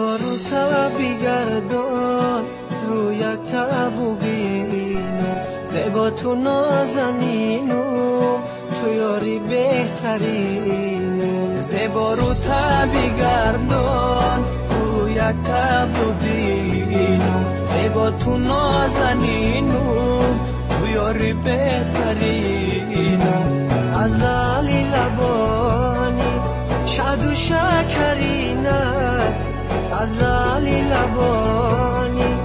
زبا رو بگردان رو یک تبو بینم زبا تو نازنینم تو یاری بهترینم زبا رو بگردان رو یک تبو بینم زبا تو نازنینم تو یاری بهترینم از لالی لبانی شاد و شکرینه از لالی لبانی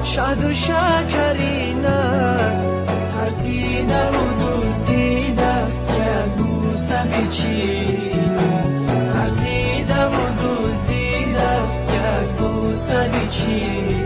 شاد و شکرینه ترسیده و دزدیده یک بوسه بچینم ترسیده و دزدیده یک بوسه بچینم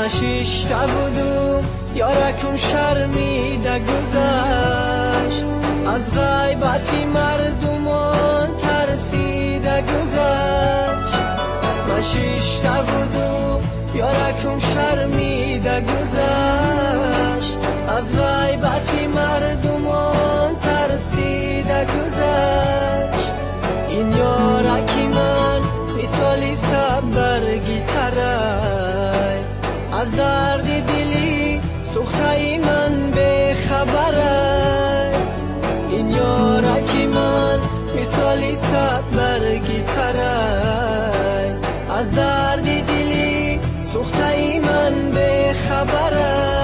مشیشته بودم یارکم شرمیده گذشت از غیبتی مردمان ترسیده گذشت مشیشته بودم یارکم شرمیده گذشت از غیبتی مردمان ترسیده گذشت این یارکی من مثالی صد برگی ترای از درد دلی سوخته من به خبره این یارکی من مثالی صد برگی تره از درد دلی سوخته من به خبره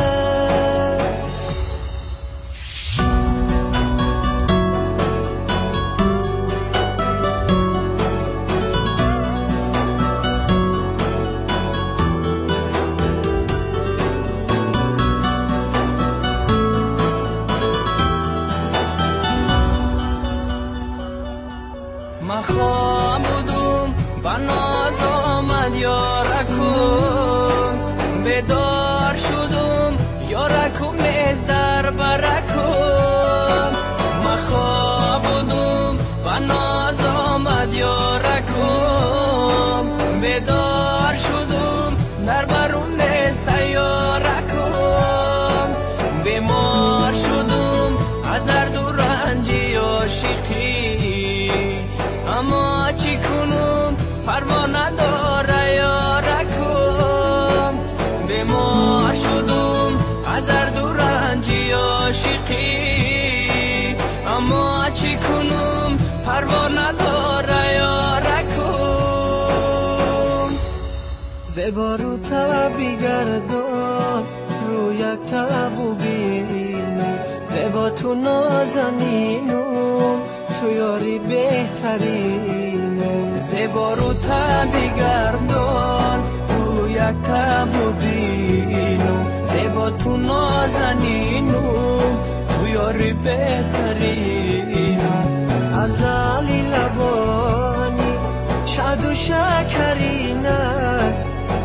من خواب بودم و ناز آمد یارکم بیدار شدم یارکم نیز در برکم من خواب بودم و ناز آمد یارکم بیدار شدم در برون نیز یارکم بیمار شدم از درد و رنجی عاشقی اما چی کنم پروا نداره یارکم بیمار شدم از درد و رنجی عاشقی اما چی کنم پروا نداره یارکم زبا رو بگردان رو یک تبو بینم زبا تو نازنینم تو یاری بهترینم زبا رو بگردان رو یک تبو بینم زبا تو نازنینم تو یاری بهترینم از لالی لبانی شاد و شکرینه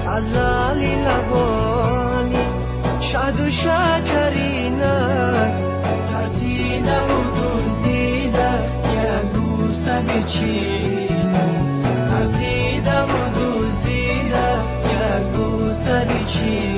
از لالی لبانی شاد و شکرینه ترسیده و دزدیده یک بوسه بچینم ترسیده و دزدیده یک بوسه بچینم